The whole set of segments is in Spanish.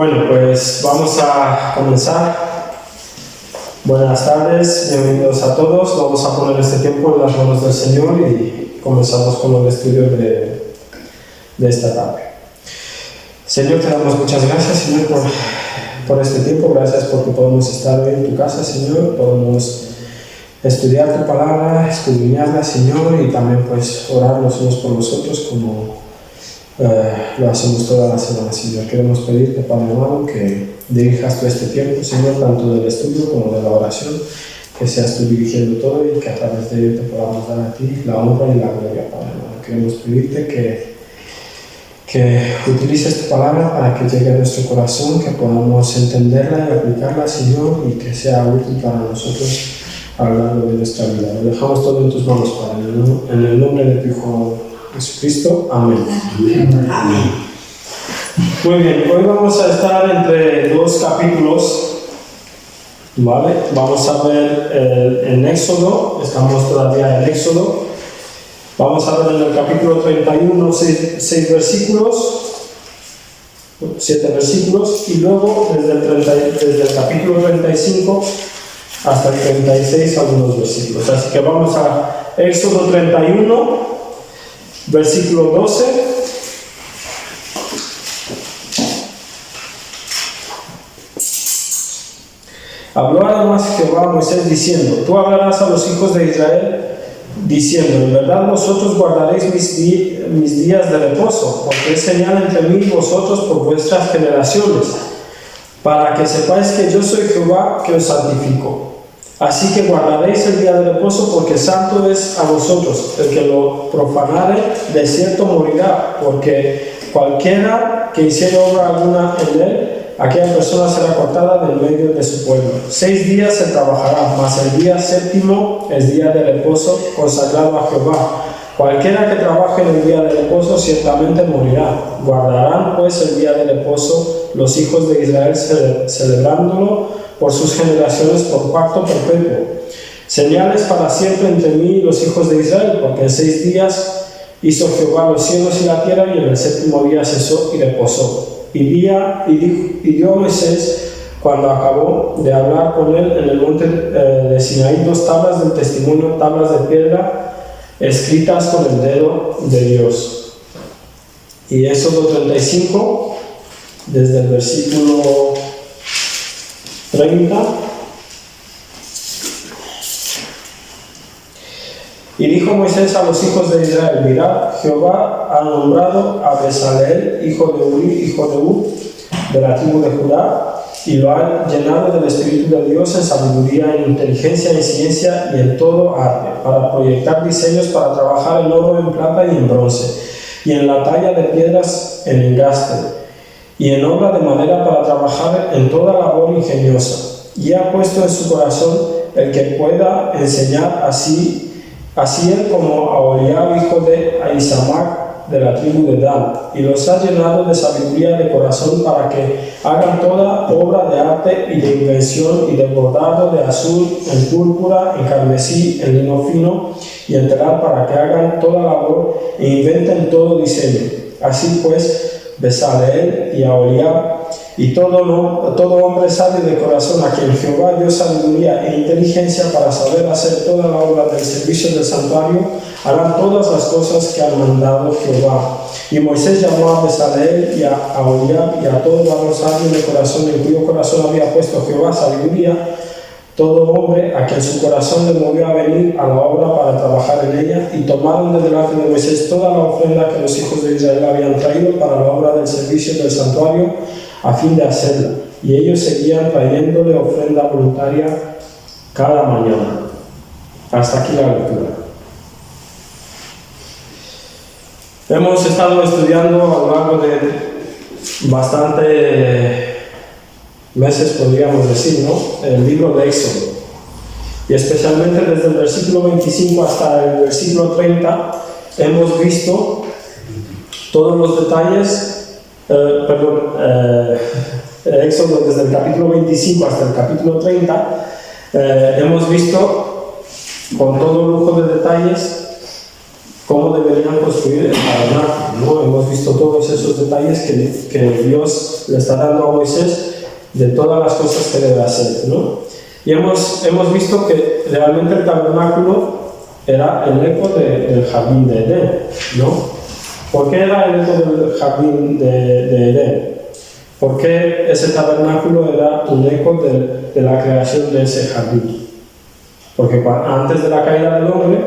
Bueno, pues vamos a comenzar. Buenas tardes, bienvenidos a todos. Vamos a poner este tiempo en las manos del Señor y comenzamos con el estudio de esta tarde. Señor, te damos muchas gracias, Señor, por este tiempo. Gracias porque podemos estar hoy en tu casa, Señor. Podemos estudiar tu palabra, escudriñarla, Señor, y también pues orar los unos por los otros como lo hacemos toda la semana, Señor. Queremos pedirte, Padre amado, que dirijas tú este tiempo, Señor, tanto del estudio como de la oración, que seas tú dirigiendo todo y que a través de ello te podamos dar a ti la honra y la gloria, Padre amado. Queremos pedirte que utilices tu palabra para que llegue a nuestro corazón, que podamos entenderla y aplicarla, Señor, y que sea útil para nosotros a lo largo de nuestra vida. Lo dejamos todo en tus manos, Padre, en el nombre de tu Hijo Jesucristo. Amén. Amén. Muy bien, hoy vamos a estar entre dos capítulos, ¿vale? Vamos a ver en Éxodo, estamos todavía en Éxodo. Vamos a ver en el capítulo 31, 7 versículos, y luego desde el capítulo 35 hasta el 36 algunos versículos. Así que vamos a Éxodo 31, versículo 12. Habló además Jehová a Moisés diciendo: Tú hablarás a los hijos de Israel diciendo: En verdad vosotros guardaréis mis días de reposo, porque es señal entre mí y vosotros por vuestras generaciones, para que sepáis que yo soy Jehová que os santifico. Así que guardaréis el día de reposo, porque santo es a vosotros. El que lo profanare, de cierto morirá, porque cualquiera que hiciere obra alguna en él, aquella persona será cortada del medio de su pueblo. 6 días se trabajará, mas el día séptimo es día de reposo, consagrado a Jehová. Cualquiera que trabaje en el día de reposo ciertamente morirá. Guardarán pues el día de reposo los hijos de Israel, celebrándolo por sus generaciones por pacto perpetuo. Señales para siempre entre mí y los hijos de Israel, porque en 6 días hizo Jehová los cielos y la tierra, y en el séptimo día cesó y reposó. Y dio Moisés, cuando acabó de hablar con él en el monte de Sinaí, 2 tablas del testimonio, tablas de piedra, escritas con el dedo de Dios. Y Éxodo 35, desde el versículo 30. Y dijo Moisés a los hijos de Israel: Mirad, Jehová ha nombrado a Bezaleel, hijo de Uri, hijo de Hur, de la tribu de Judá, y lo ha llenado del Espíritu de Dios en sabiduría, en inteligencia, en ciencia y en todo arte, para proyectar diseños, para trabajar en oro, en plata y en bronce, y en la talla de piedras, en engaste, y en obra de madera, para trabajar en toda labor ingeniosa. Y ha puesto en su corazón el que pueda enseñar así él como a Oholiab, hijo de Ahisamac, de la tribu de Dan, y los ha llenado de sabiduría de corazón, para que hagan toda obra de arte y de invención, y de bordado, de azul, en púrpura, en carmesí, en lino fino y en telar, para que hagan toda labor e inventen todo diseño. Así pues, Bezaleel y Oholiab y todo hombre sabio de corazón, a quien Jehová dio sabiduría e inteligencia para saber hacer toda la obra del servicio del santuario, harán todas las cosas que ha mandado Jehová. Y Moisés llamó a Bezaleel y a Oholiab y a todo varón sabio de corazón, en cuyo corazón había puesto Jehová sabiduría, todo hombre a quien su corazón le movió a venir a la obra para trabajar en ella, y tomaron de delante de Moisés toda la ofrenda que los hijos de Israel habían traído para la obra del servicio del santuario, a fin de hacerla, y ellos seguían trayéndole ofrenda voluntaria cada mañana. Hasta aquí la lectura. Hemos estado estudiando a lo largo de bastante meses, podríamos decir, ¿no?, el libro de Éxodo, y especialmente desde el versículo 25 hasta el versículo 30 hemos visto todos los detalles. Éxodo desde el capítulo 25 hasta el capítulo 30 hemos visto con todo lujo de detalles cómo deberían construir el tabernáculo, ¿no? Hemos visto todos esos detalles que Dios le está dando a Moisés de todas las cosas que debe hacer, ¿no? Y hemos visto que realmente el tabernáculo era el eco del jardín de Edén, ¿no? ¿Por qué era el eco del jardín de Edén? Porque ese tabernáculo era un eco de la creación de ese jardín. Porque antes de la caída del hombre,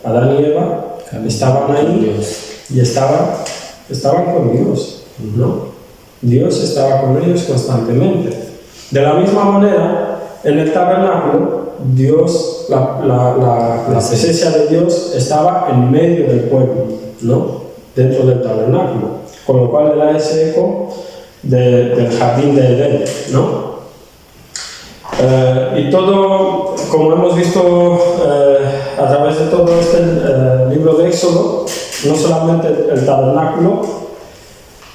Adán y Eva estaban ahí y estaban con Dios, ¿no? Dios estaba con ellos constantemente. De la misma manera, en el tabernáculo, Dios, la presencia de Dios estaba en medio del pueblo, ¿no? Dentro del tabernáculo, con lo cual era ese eco del jardín de Edén, ¿no? Y todo, como hemos visto a través de todo este libro de Éxodo, no solamente el tabernáculo,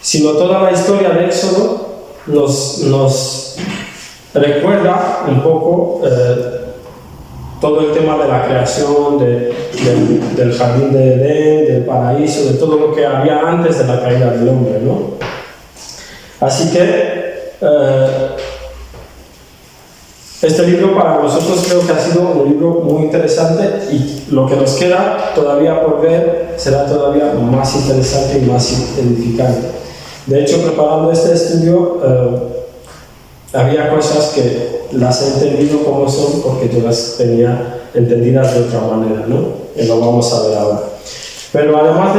sino toda la historia de Éxodo nos recuerda un poco todo el tema de la creación, del jardín de Edén, del paraíso, de todo lo que había antes de la caída del hombre, ¿no? Así que este libro para nosotros creo que ha sido un libro muy interesante y lo que nos queda todavía por ver será todavía más interesante y más edificante. De hecho, preparando este estudio, había cosas que las he entendido como son porque yo las tenía entendidas de otra manera, ¿no? Y lo vamos a ver ahora. Pero además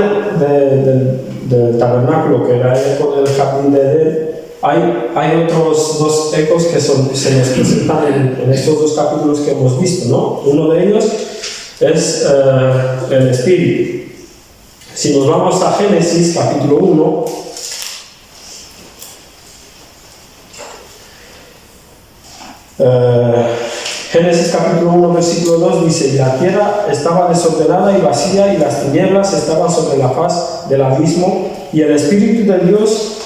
del tabernáculo, que era el eco del jardín de Edén, hay otros dos ecos que se nos presentan en estos dos capítulos que hemos visto, ¿no? Uno de ellos es el Espíritu. Si nos vamos a Génesis, capítulo 1, Génesis capítulo 1 versículo 2 dice: y la tierra estaba desordenada y vacía, y las tinieblas estaban sobre la faz del abismo, y el Espíritu de Dios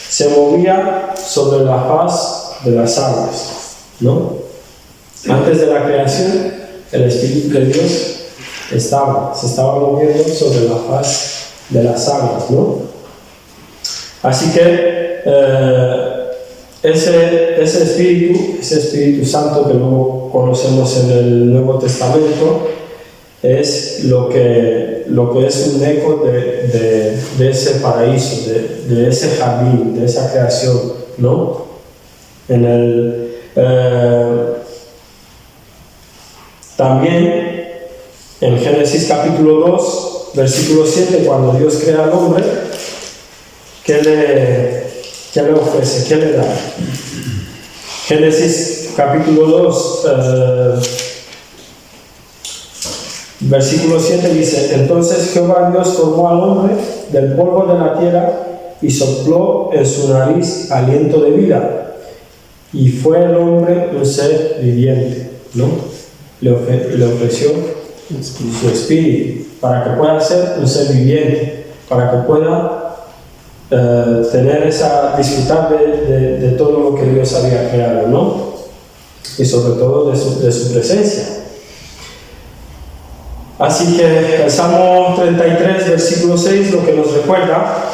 se movía sobre la faz de las aguas, ¿no? Antes de la creación, el Espíritu de Dios se estaba moviendo sobre la faz de las aguas, ¿no? Así que ese Espíritu Santo que luego conocemos en el Nuevo Testamento es lo que es un eco de ese paraíso, de ese jardín, de esa creación, ¿no? También en Génesis capítulo 2, versículo 7, cuando Dios crea al hombre, ¿qué le ofrece? ¿Qué le da? Génesis capítulo 2, versículo 7 dice: entonces Jehová Dios formó al hombre del polvo de la tierra y sopló en su nariz aliento de vida, y fue el hombre un ser viviente, ¿no? Le ofreció su espíritu para que pueda ser un ser viviente, para que pueda disfrutar de todo lo que Dios había creado, ¿no? Y sobre todo de su presencia. Así que el Salmo 33, versículo 6, lo que nos recuerda.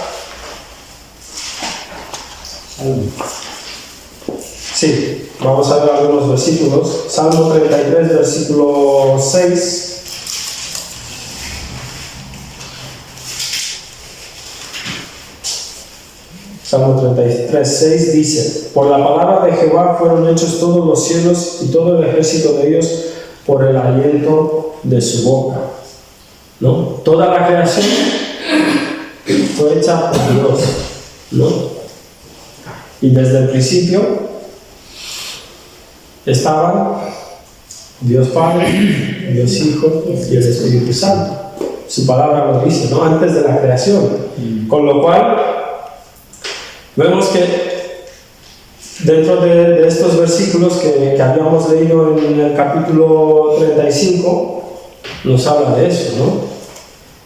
Sí, vamos a ver algunos versículos. Salmo 33, versículo 6. Salmo 33, 6 dice: por la palabra de Jehová fueron hechos todos los cielos y todo el ejército de ellos por el aliento de su boca, ¿no? Toda la creación fue hecha por Dios, ¿no? Y desde el principio estaban Dios Padre, Dios Hijo y el Espíritu Santo. Su palabra lo dice, ¿no? Antes de la creación. Con lo cual vemos que dentro de estos versículos que habíamos leído en el capítulo 35, nos habla de eso, ¿no?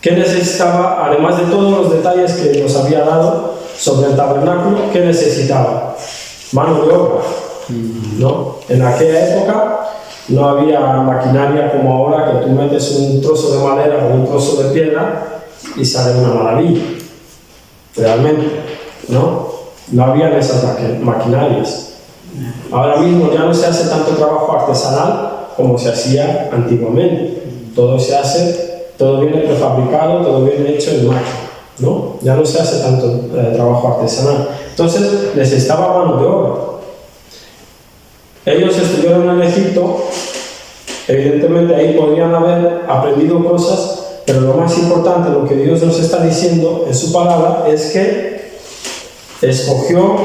¿Qué necesitaba, además de todos los detalles que nos había dado sobre el tabernáculo, qué necesitaba? Mano de obra, ¿no? En aquella época no había maquinaria como ahora, que tú metes un trozo de madera o un trozo de piedra y sale una maravilla, realmente. ¿no? No habían esas maquinarias. Ahora mismo ya no se hace tanto trabajo artesanal como se hacía antiguamente. Todo viene prefabricado, todo viene hecho en máquina, ¿no? Ya no se hace tanto trabajo artesanal. Entonces necesitaba mano de obra. Ellos estuvieron en Egipto, evidentemente ahí podrían haber aprendido cosas, pero lo más importante, lo que Dios nos está diciendo en su palabra, es que escogió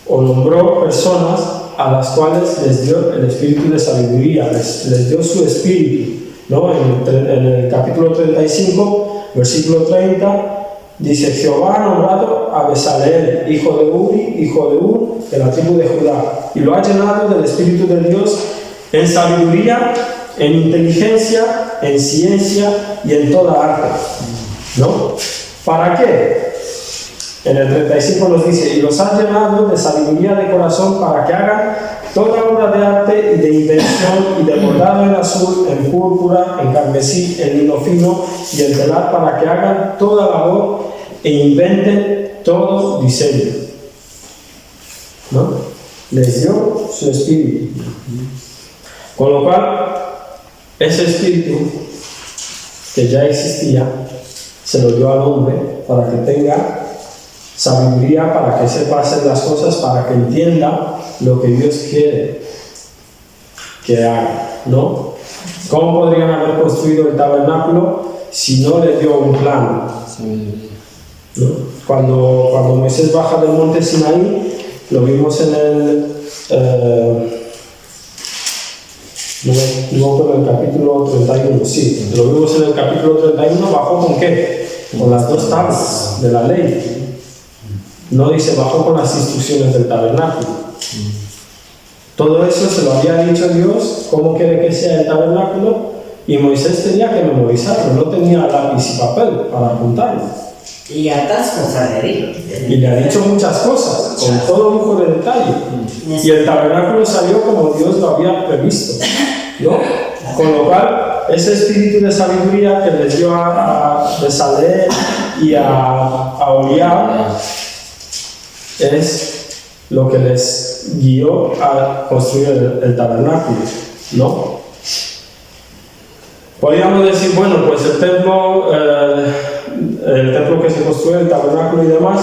o nombró personas a las cuales les dio el espíritu de sabiduría, les dio su espíritu, ¿no? En el capítulo 35, versículo 30, dice: Jehová ha nombrado a Besaleel, hijo de Uri, hijo de Ur, de la tribu de Judá, y lo ha llenado del espíritu de Dios en sabiduría, en inteligencia, en ciencia y en toda arte, ¿no? ¿Para qué? En el 35 nos dice: y los ha llenado de sabiduría de corazón para que hagan toda obra de arte y de invención y de bordado en azul, en púrpura, en carmesí, en lino fino y en telar, para que hagan toda labor e inventen todo diseño, ¿no? Les dio su espíritu. Con lo cual, ese espíritu que ya existía, se lo dio al hombre para que tenga sabiduría, para que sepa hacer las cosas, para que entienda lo que Dios quiere que haga, ¿no? ¿Cómo podrían haber construido el tabernáculo si no le dio un plano? ¿No? Cuando Moisés baja del monte Sinaí, lo vimos en el no, en el capítulo 31, sí, lo vimos en el capítulo 31, bajó ¿con qué? Con las 2 tablas de la ley. No dice bajó con las instrucciones del tabernáculo. Todo eso se lo había dicho Dios, cómo quiere que sea el tabernáculo, y Moisés tenía que memorizarlo, no tenía lápiz y papel para apuntarlo. Y hartas cosas le dijo. Y le ha dicho muchas cosas, con todo lujo de detalle. Y el tabernáculo salió como Dios lo había previsto, ¿no? Con lo cual, ese espíritu de sabiduría que les dio a Besaleel y a Oliab es lo que les guió a construir el tabernáculo, ¿no? Podríamos decir, bueno, pues el templo que se construyó, el tabernáculo y demás,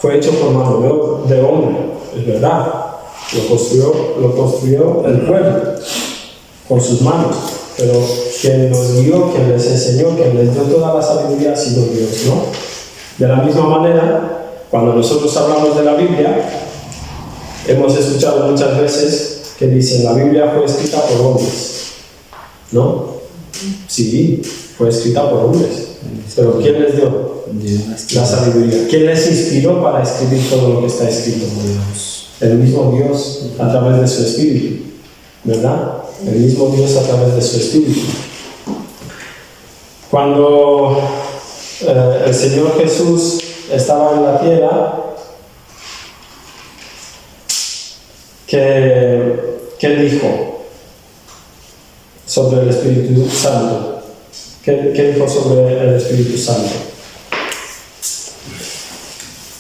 fue hecho por mano de hombre, es verdad. Lo construyó el pueblo con sus manos, pero quien nos guió, quien les enseñó, quien les dio toda la sabiduría ha sido Dios, ¿no? De la misma manera, cuando nosotros hablamos de la Biblia, hemos escuchado muchas veces que dicen: la Biblia fue escrita por hombres, ¿no? Sí, fue escrita por hombres. Pero ¿quién les dio la sabiduría? ¿Quién les inspiró para escribir todo lo que está escrito? El mismo Dios a través de su Espíritu, ¿verdad? El mismo Dios a través de su Espíritu. Cuando el Señor Jesús estaba en la tierra, ¿qué dijo sobre el Espíritu Santo? ¿Qué dijo sobre el Espíritu Santo?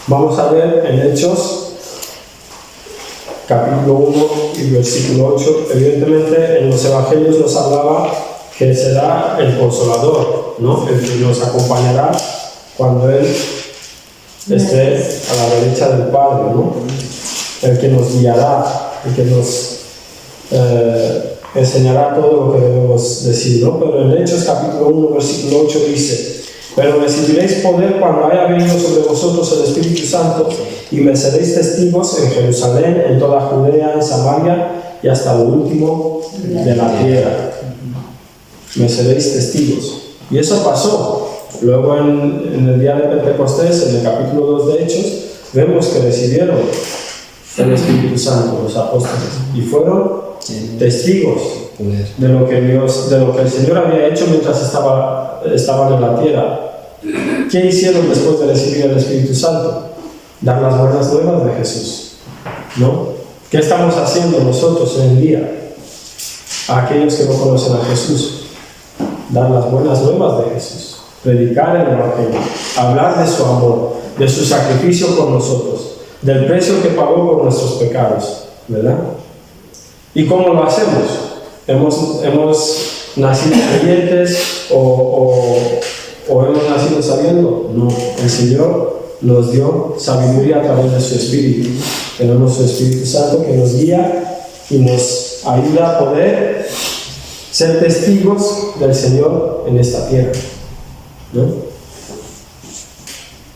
Vamos a ver en Hechos, capítulo 1 y versículo 8. Evidentemente en los evangelios nos hablaba que será el Consolador, ¿no? El que nos acompañará cuando Él esté a la derecha del Padre, ¿no? El que nos guiará, el que nos enseñará todo lo que debemos decir, ¿no? Pero en Hechos capítulo 1 versículo 8 dice: pero recibiréis poder cuando haya venido sobre vosotros el Espíritu Santo, y me seréis testigos en Jerusalén, en toda Judea, en Samaria y hasta lo último de la tierra. Me seréis testigos. Y eso pasó. Luego en el día de Pentecostés, en el capítulo 2 de Hechos, vemos que recibieron el Espíritu Santo los apóstoles y fueron testigos de lo que el Señor había hecho mientras estaban en la tierra. ¿Qué hicieron después de recibir el Espíritu Santo? Dar las buenas nuevas de Jesús, ¿no? ¿Qué estamos haciendo nosotros hoy en día a aquellos que no conocen a Jesús? Dar las buenas nuevas de Jesús. predicar el Evangelio, hablar de su amor, de su sacrificio por nosotros, del precio que pagó por nuestros pecados, ¿verdad? ¿Y cómo lo hacemos? ¿Hemos nacido creyentes o hemos nacido sabiendo? No, el Señor nos dio sabiduría a través de su Espíritu. Tenemos su Espíritu Santo que nos guía y nos ayuda a poder ser testigos del Señor en esta tierra, ¿no?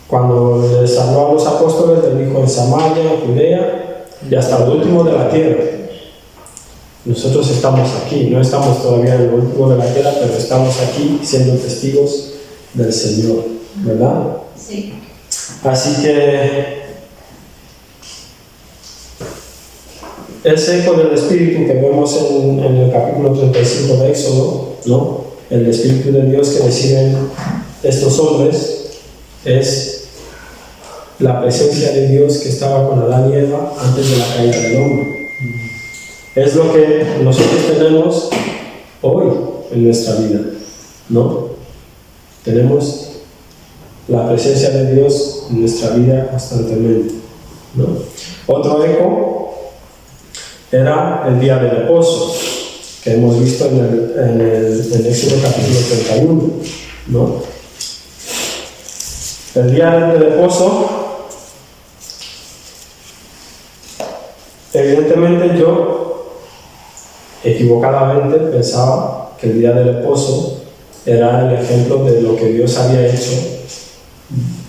Cuando les habló a los apóstoles, les dijo en Samaria, en Judea y hasta lo último de la tierra. Nosotros estamos aquí, no estamos todavía en lo último de la tierra, pero estamos aquí siendo testigos del Señor, ¿verdad? Sí. Así que ese eco del Espíritu que vemos en el capítulo 35 de Éxodo, ¿no? El Espíritu de Dios que reciben estos hombres es la presencia de Dios que estaba con Adán y Eva antes de la caída del hombre. Es lo que nosotros tenemos hoy en nuestra vida, ¿no? Tenemos la presencia de Dios en nuestra vida constantemente, ¿no? Otro eco era el día de reposo, que hemos visto en Éxodo capítulo 31, ¿no? El día de reposo, evidentemente yo equivocadamente pensaba que el día de reposo era el ejemplo de lo que Dios había hecho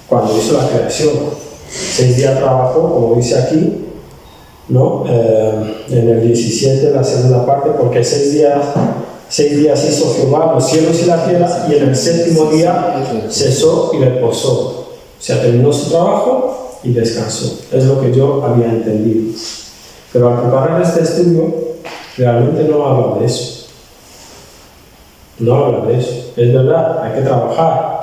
cuando hizo la creación. 6 días trabajó, como dice aquí, ¿no? En el 17, la segunda parte, porque 6 días hizo Jehová los cielos y la tierra, y en el 7º día cesó y reposó. O sea, terminó su trabajo y descansó. Es lo que yo había entendido. Pero al preparar este estudio, realmente no habla de eso. No habla de eso. Es verdad, hay que trabajar.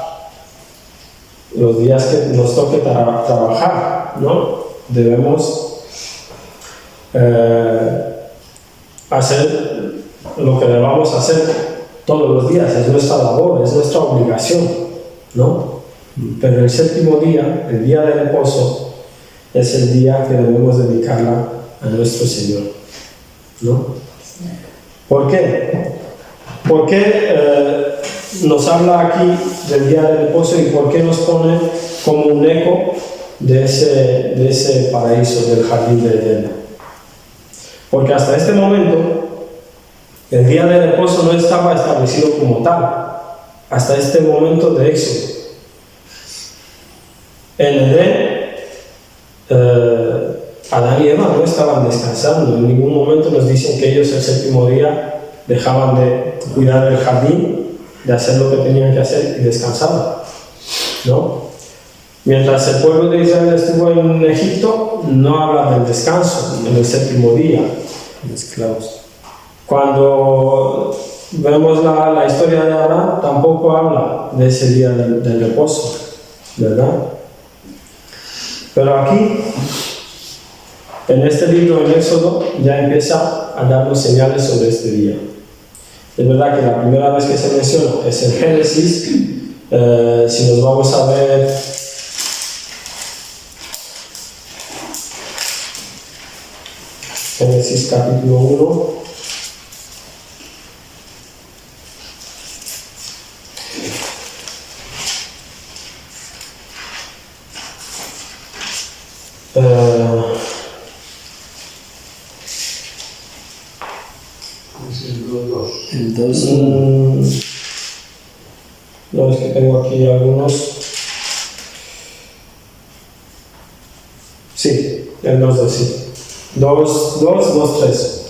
Los días que nos toque trabajar, ¿no? Debemos hacer lo que debamos hacer todos los días. Es nuestra labor, es nuestra obligación, ¿no? Pero el 7º día, el día de reposo, es el día que debemos dedicarla a nuestro Señor, ¿no? ¿Por qué? ¿Por qué nos habla aquí del día de reposo y por qué nos pone como un eco de ese paraíso del jardín de Edén? Porque hasta este momento el día de reposo no estaba establecido como tal, hasta este momento de Éxodo. En Edén, Adán y Eva no estaban descansando. En ningún momento nos dicen que ellos el 7º día dejaban de cuidar el jardín, de hacer lo que tenían que hacer y descansaban, ¿no? Mientras el pueblo de Israel estuvo en Egipto, no habla del descanso en el 7º día. Esclavos. Cuando vemos la historia de Abraham, tampoco habla de ese día del reposo, ¿verdad? Pero aquí, en este libro, en Éxodo, ya empieza a darnos señales sobre este día. Es verdad que la primera vez que se menciona es en Génesis. Si nos vamos a ver Génesis capítulo 1. El 2. No, es que tengo aquí algunos. Sí, el 2, sí. 2, 3.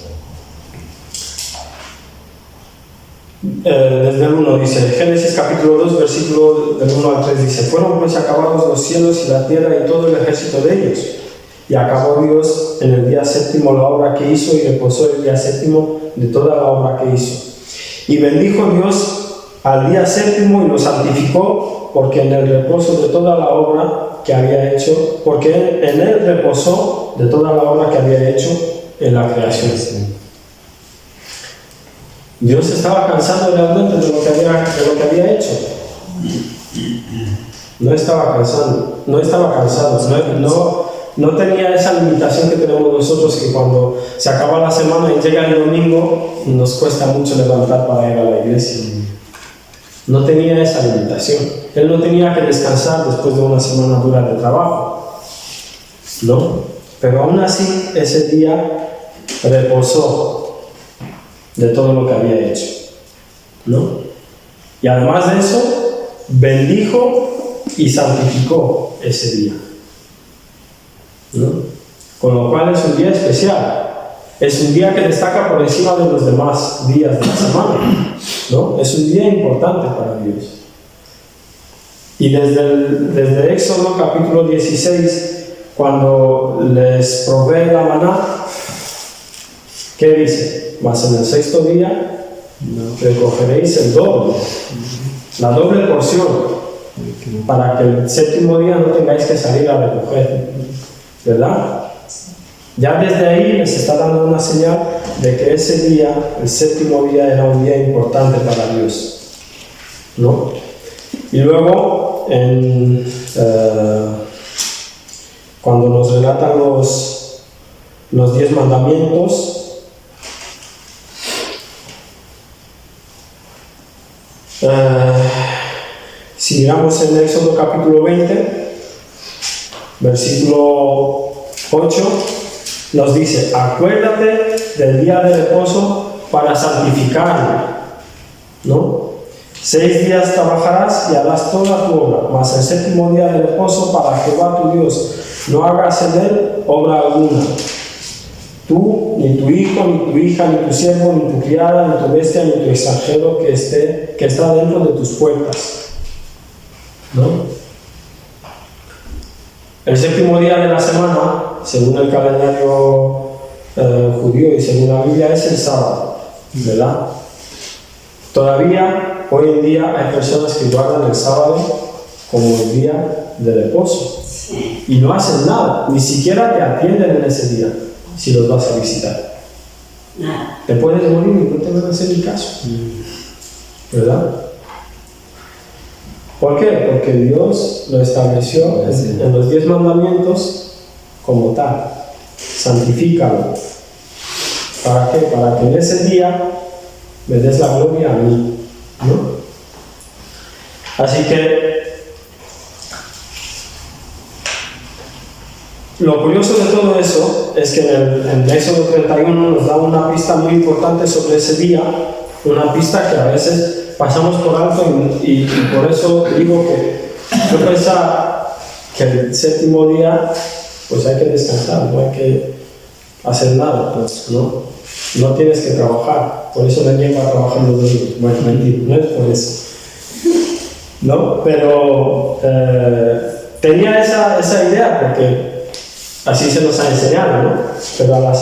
Desde el 1 dice, Génesis capítulo 2, versículo del 1 al 3 dice: fueron pues acabados los cielos y la tierra y todo el ejército de ellos. Y acabó Dios en el día 7º la obra que hizo y reposó el día 7º de toda la obra que hizo. Y bendijo Dios al día 7º y lo santificó, porque en el reposo de toda la obra que había hecho, porque en él reposó de toda la obra que había hecho en la creación. Dios estaba cansado realmente de lo que había hecho. No estaba cansado, no tenía esa limitación que tenemos nosotros, que cuando se acaba la semana y llega el domingo nos cuesta mucho levantar para ir a la iglesia. No tenía esa limitación. Él no tenía que descansar después de una semana dura de trabajo, ¿no? Pero aún así ese día reposó de todo lo que había hecho, ¿no? Y además de eso, bendijo y santificó ese día, ¿no? Con lo cual es un día especial. Es un día que destaca por encima de los demás días de la semana, ¿no? Es un día importante para Dios. Y desde Éxodo capítulo 16, cuando les provee la maná, ¿qué dice? Mas en el sexto día recogeréis el doble, la doble porción, para que el séptimo día no tengáis que salir a recoger, ¿verdad? Ya desde ahí les está dando una señal de que ese día, el séptimo día, era un día importante para Dios, ¿no? Y luego, cuando nos relatan los 10 mandamientos, si miramos en Éxodo capítulo 20, versículo 8, nos dice: acuérdate del día de reposo para santificarlo, ¿no? 6 días trabajarás y harás toda tu obra, mas el séptimo día de reposo para Jehová tu Dios. No hagas en él obra alguna, tú, ni tu hijo, ni tu hija, ni tu siervo, ni tu criada, ni tu bestia, ni tu extranjero que está dentro de tus puertas, ¿no? El séptimo día de la semana, según el calendario judío y según la Biblia, es el sábado, ¿verdad? Todavía, hoy en día, hay personas que guardan el sábado como el día de reposo y no hacen nada, ni siquiera te atienden en ese día si los vas a visitar. Te puedes morir y no te van a hacer ni caso, ¿verdad? ¿Por qué? Porque Dios lo estableció en los 10 mandamientos como tal. Santifícalo. ¿Para qué? Para que en ese día me des la gloria a mí, ¿no? Así que lo curioso de todo eso es que en Éxodo 31 nos da una pista muy importante sobre ese día, una pista que a veces pasamos por alto y por eso digo que yo pensaba que el séptimo día pues hay que descansar, no hay que hacer nada, pues, ¿no? No tienes que trabajar, por eso nadie va a trabajar los domingos. Bueno, mentira, no es por eso, ¿no? Pero tenía esa idea porque así se nos ha enseñado, ¿no? Pero al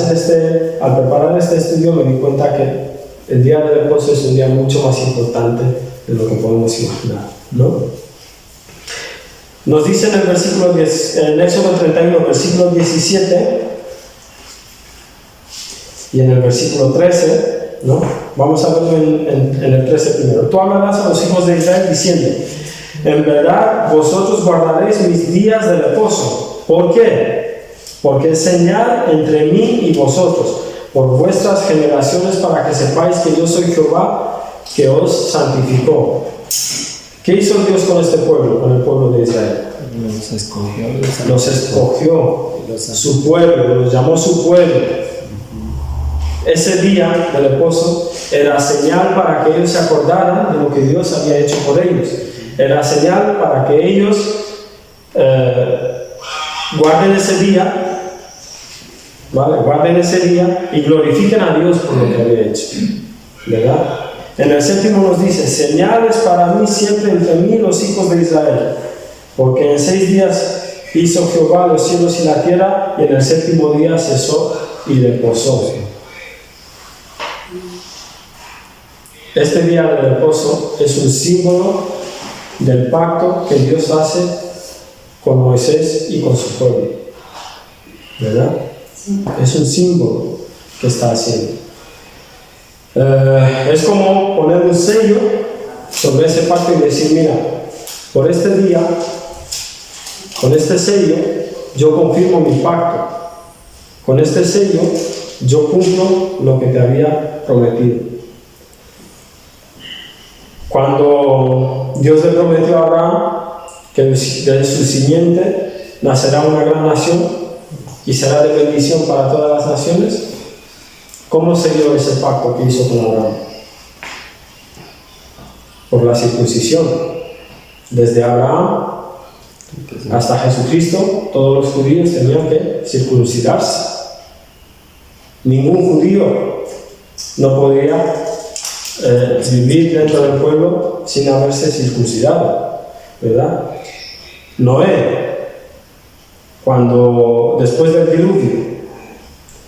preparar este estudio me di cuenta que el día de reposo es un día mucho más importante de lo que podemos imaginar, ¿no? Nos dice en el versículo 10, en Éxodo 31, versículo 17 y en el versículo 13, ¿no? Vamos a verlo en el 13 primero. Tú hablarás a los hijos de Israel diciendo: en verdad vosotros guardaréis mis días de reposo. ¿Por qué? Porque es señal entre mí y vosotros, por vuestras generaciones, para que sepáis que yo soy Jehová, que os santificó. ¿Qué hizo Dios con este pueblo, con el pueblo de Israel? Los escogió. Los escogió, su pueblo, los llamó su pueblo. Ese día de reposo era señal para que ellos se acordaran de lo que Dios había hecho por ellos. Era señal para que ellos guarden ese día, ¿vale? Guarden ese día y glorifiquen a Dios por lo que había hecho, ¿verdad? En el séptimo nos dice: señales para mí siempre entre mí los hijos de Israel, porque en 6 días hizo Jehová los cielos y la tierra, y en el séptimo día cesó y reposó. Este día de reposo es un símbolo del pacto que Dios hace con Moisés y con su pueblo, ¿verdad? Sí. Es un símbolo que está haciendo. Es como poner un sello sobre ese pacto y decir: mira, Por este día, con este sello, yo confirmo mi pacto. Con este sello, yo cumplo lo que te había prometido. Cuando Dios le prometió a Abraham que de su simiente nacerá una gran nación y será de bendición para todas las naciones, ¿cómo selló ese pacto que hizo con Abraham? Por la circuncisión. Desde Abraham hasta Jesucristo, todos los judíos tenían que circuncidarse. Ningún judío no podía vivir dentro del pueblo sin haberse circuncidado, ¿verdad? Noé, cuando después del diluvio,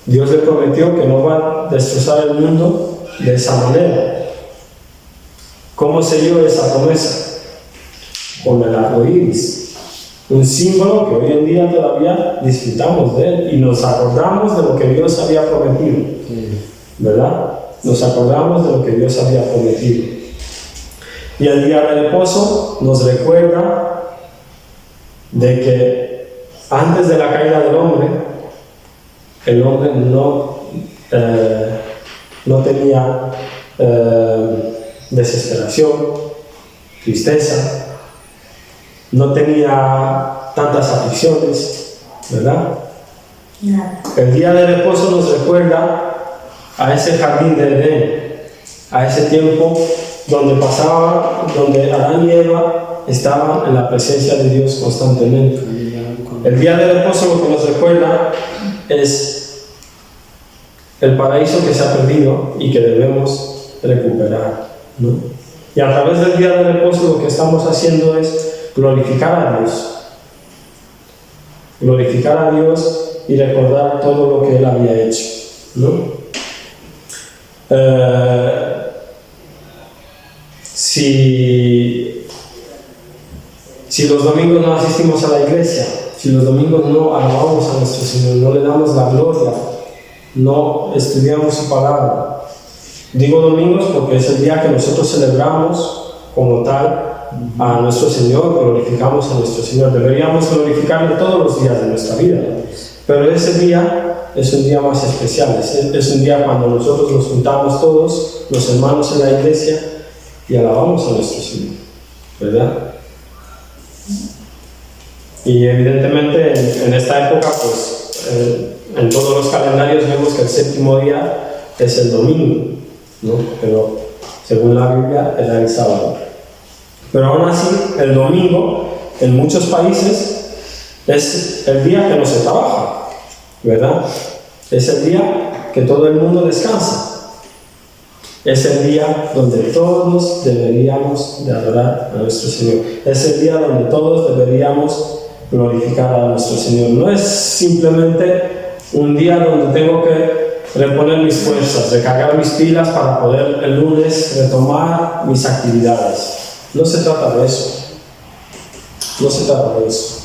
Dios le prometió que no va a destrozar el mundo de esa manera. ¿Cómo selló esa promesa? Con el arco iris, un símbolo que hoy en día todavía disfrutamos de él y nos acordamos de lo que Dios había prometido, ¿verdad? Nos acordamos de lo que Dios había prometido. Y el día de reposo nos recuerda de que antes de la caída del hombre, el hombre no tenía desesperación, tristeza, no tenía tantas aflicciones, ¿verdad? El día de reposo nos recuerda a ese jardín de Edén, a ese tiempo donde Adán y Eva estaban en la presencia de Dios constantemente. El día de reposo lo que nos recuerda es el paraíso que se ha perdido y que debemos recuperar, ¿no? Y a través del día de reposo lo que estamos haciendo es glorificar a Dios y recordar todo lo que Él había hecho, ¿no? Si los domingos no asistimos a la iglesia, si los domingos no alabamos a nuestro Señor, no le damos la gloria, no estudiamos su palabra. Digo domingos porque es el día que nosotros celebramos como tal a nuestro Señor, glorificamos a nuestro Señor. Deberíamos glorificarle todos los días de nuestra vida, pero ese día es un día más especial, es un día cuando nosotros nos juntamos todos, los hermanos en la iglesia, y alabamos a nuestro Señor, ¿verdad? Y evidentemente en esta época, pues en todos los calendarios vemos que el séptimo día es el domingo, ¿no? Pero según la Biblia era el sábado. Pero aún así, el domingo en muchos países es el día que no se trabaja, ¿verdad? Es el día que todo el mundo descansa. Es el día donde todos deberíamos de adorar a nuestro Señor. Es el día donde todos deberíamos glorificar a nuestro Señor. No es simplemente un día donde tengo que reponer mis fuerzas, recargar mis pilas para poder el lunes retomar mis actividades. No se trata de eso. No se trata de eso.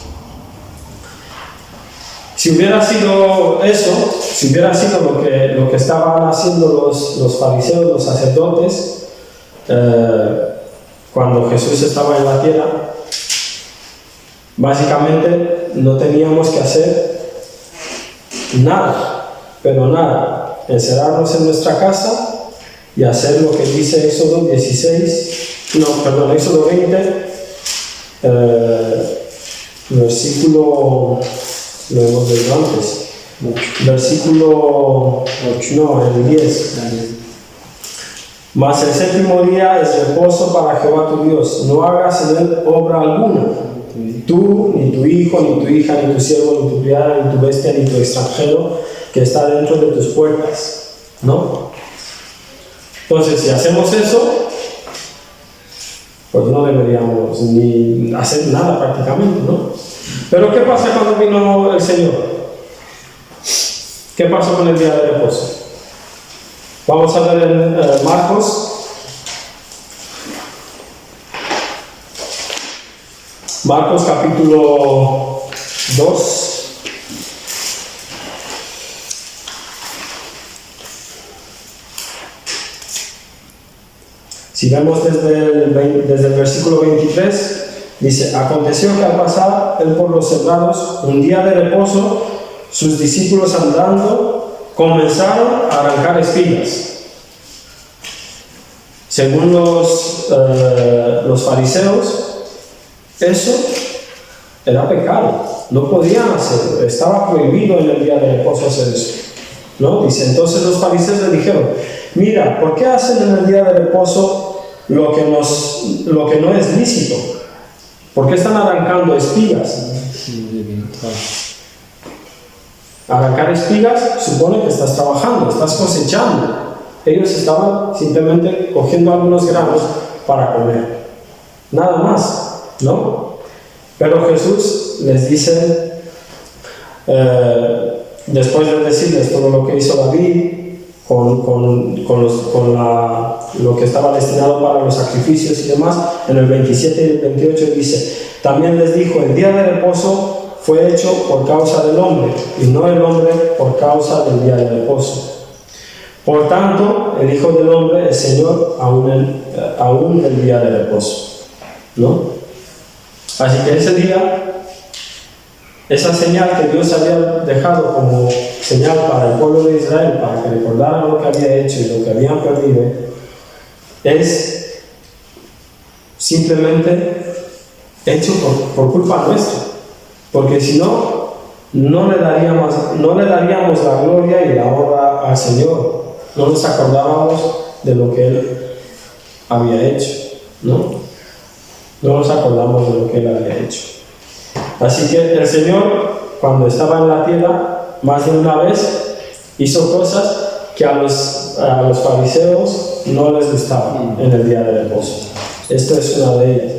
Si hubiera sido eso, si hubiera sido lo que estaban haciendo los fariseos, los sacerdotes, cuando Jesús estaba en la tierra, básicamente no teníamos que hacer nada, pero nada, encerrarnos en nuestra casa y hacer lo que dice Éxodo 20, versículo, lo hemos leído antes, versículo 8, el 10. Mas el séptimo día es reposo para Jehová tu Dios, no hagas en él obra alguna, tú, ni tu hijo, ni tu hija, ni tu siervo, ni tu criada, ni tu bestia, ni tu extranjero que está dentro de tus puertas, ¿no? Entonces, si hacemos eso, pues no deberíamos ni hacer nada prácticamente, ¿no? Pero ¿qué pasa cuando vino el Señor? ¿Qué pasó con el día de reposo? Vamos a ver en Marcos. Marcos capítulo 2. Si vemos desde el versículo 23, Dice, aconteció que al pasar él por los sembrados, un día de reposo, sus discípulos andando comenzaron a arrancar espigas. Según los fariseos, eso era pecado, no podían hacerlo, estaba prohibido en el día de reposo hacer eso, ¿no? Dice, entonces los fariseos le dijeron, mira, ¿por qué hacen en el día de reposo lo que no es lícito? ¿Por qué están arrancando espigas? Arrancar espigas supone que estás trabajando, estás cosechando. Ellos estaban simplemente cogiendo algunos granos para comer, nada más, ¿no? Pero Jesús les dice, después de decirles todo lo que hizo David lo que estaba destinado para los sacrificios y demás, en el 27 y el 28 dice, también les dijo, el día de reposo fue hecho por causa del hombre, y no el hombre por causa del día de reposo. Por tanto, el Hijo del Hombre es Señor aún del día de reposo, ¿no? Así que ese día, esa señal que Dios había dejado como señal para el pueblo de Israel, para que recordaran lo que había hecho y lo que habían perdido, es simplemente hecho por culpa nuestra, porque si no, no le daríamos la gloria y la honra al Señor. No nos acordábamos de lo que Él había hecho, ¿no? No nos acordamos de lo que Él había hecho. Así que el Señor, cuando estaba en la tierra, más de una vez hizo cosas que a los fariseos no les gustaban en el día de reposo. Esto es una de ellas.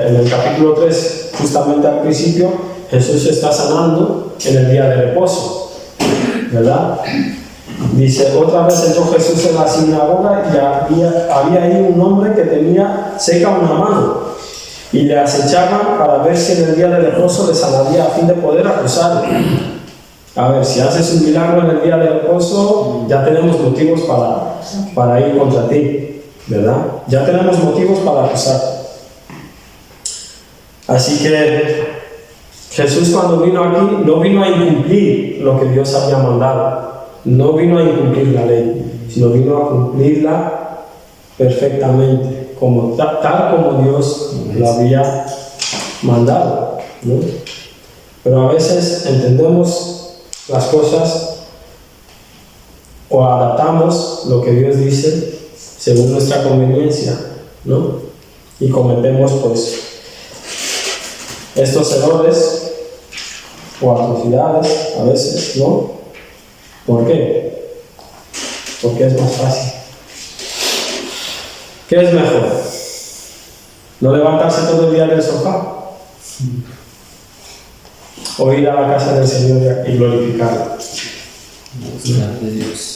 En el capítulo 3, justamente al principio, Jesús está sanando en el día de reposo, ¿verdad? Dice, otra vez entró Jesús en la sinagoga y había ahí un hombre que tenía seca una mano y le acechaban para ver si en el día de reposo le sanaría a fin de poder acusarle. A ver, si haces un milagro en el día de reposo, ya tenemos motivos para ir contra ti, ¿verdad? Ya tenemos motivos para acusarte. Así que Jesús, cuando vino aquí, no vino a incumplir lo que Dios había mandado, no vino a incumplir la ley, sino vino a cumplirla perfectamente, tal como Dios lo había mandado, ¿no? Pero a veces entendemos las cosas o adaptamos lo que Dios dice según nuestra conveniencia, ¿no? Y cometemos pues estos errores o atrocidades a veces, ¿no? ¿Por qué? Porque es más fácil. ¿Qué es mejor? ¿No levantarse todo el día del sofá? ¿O ir a la casa del Señor y glorificarlo?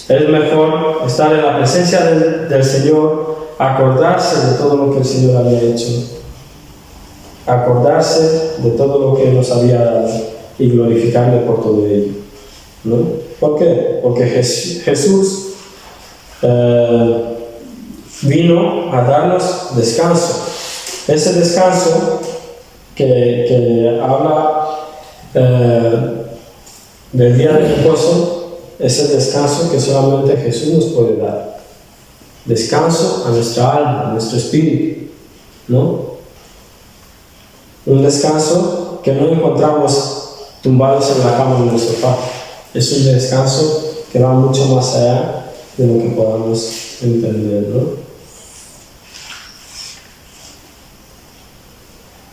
Es mejor estar en la presencia del Señor, acordarse de todo lo que el Señor había hecho, acordarse de todo lo que nos había dado y glorificarle por todo ello, ¿no? ¿Por qué? Porque Jesús vino a darnos descanso. Ese descanso que habla del día de reposo es el descanso que solamente Jesús nos puede dar. Descanso a nuestra alma, a nuestro espíritu, ¿no? Un descanso que no encontramos tumbados en la cama o en el sofá. Es un descanso que va mucho más allá de lo que podamos entender, ¿no?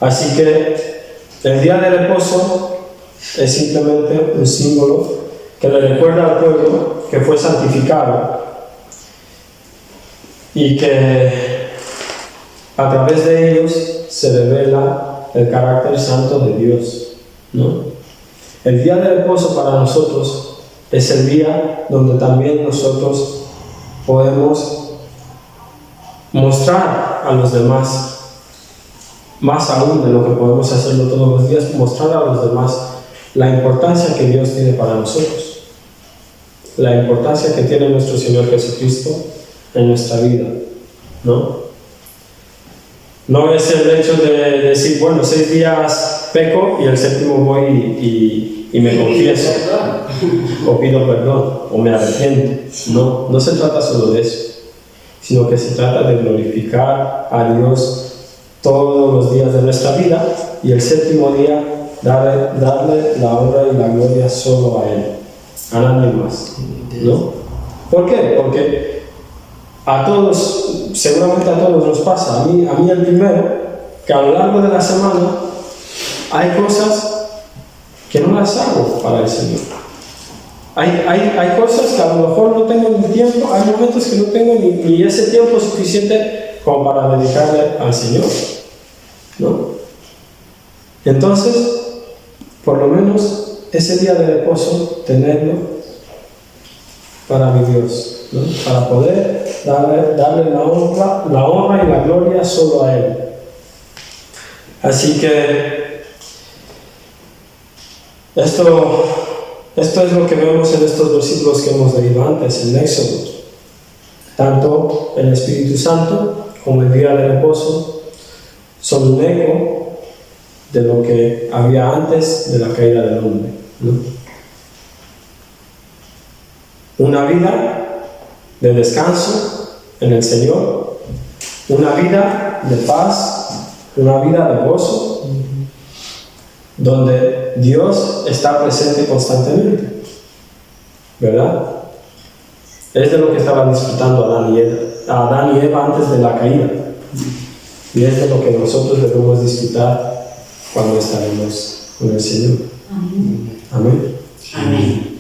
Así que el día de reposo es simplemente un símbolo que le recuerda al pueblo que fue santificado y que a través de ellos se revela el carácter santo de Dios, ¿no? El día de reposo para nosotros es el día donde también nosotros podemos mostrar a los demás, más aún de lo que podemos hacerlo todos los días, mostrar a los demás la importancia que Dios tiene para nosotros, la importancia que tiene nuestro Señor Jesucristo en nuestra vida, ¿no? No es el hecho de decir, bueno, 6 días peco y el séptimo voy y me confieso, o pido perdón, o me arrepiento. No, no se trata solo de eso, sino que se trata de glorificar a Dios todos los días de nuestra vida y el séptimo día darle la honra y la gloria solo a Él, a nadie más, ¿no? ¿Por qué? Porque a todos, seguramente a todos nos pasa, a mí el primero, que a lo largo de la semana hay cosas que no las hago para el Señor. Hay cosas que a lo mejor no tengo ni tiempo, hay momentos que no tengo ni ese tiempo suficiente como para dedicarle al Señor, ¿no? Entonces, por lo menos ese día de reposo, tenerlo para mi Dios, ¿no? Para poder darle la honra y la gloria solo a Él. Así que esto es lo que vemos en estos versículos que hemos leído antes, en Éxodo. Tanto el Espíritu Santo como el día de reposo son un eco de lo que había antes de la caída del hombre, ¿no? Una vida de descanso en el Señor, una vida de paz, una vida de gozo, donde Dios está presente constantemente, ¿verdad? Es de lo que estaban disfrutando Adán y Eva antes de la caída, y es de lo que nosotros debemos disfrutar cuando estaremos con el Señor. Amén. Amén.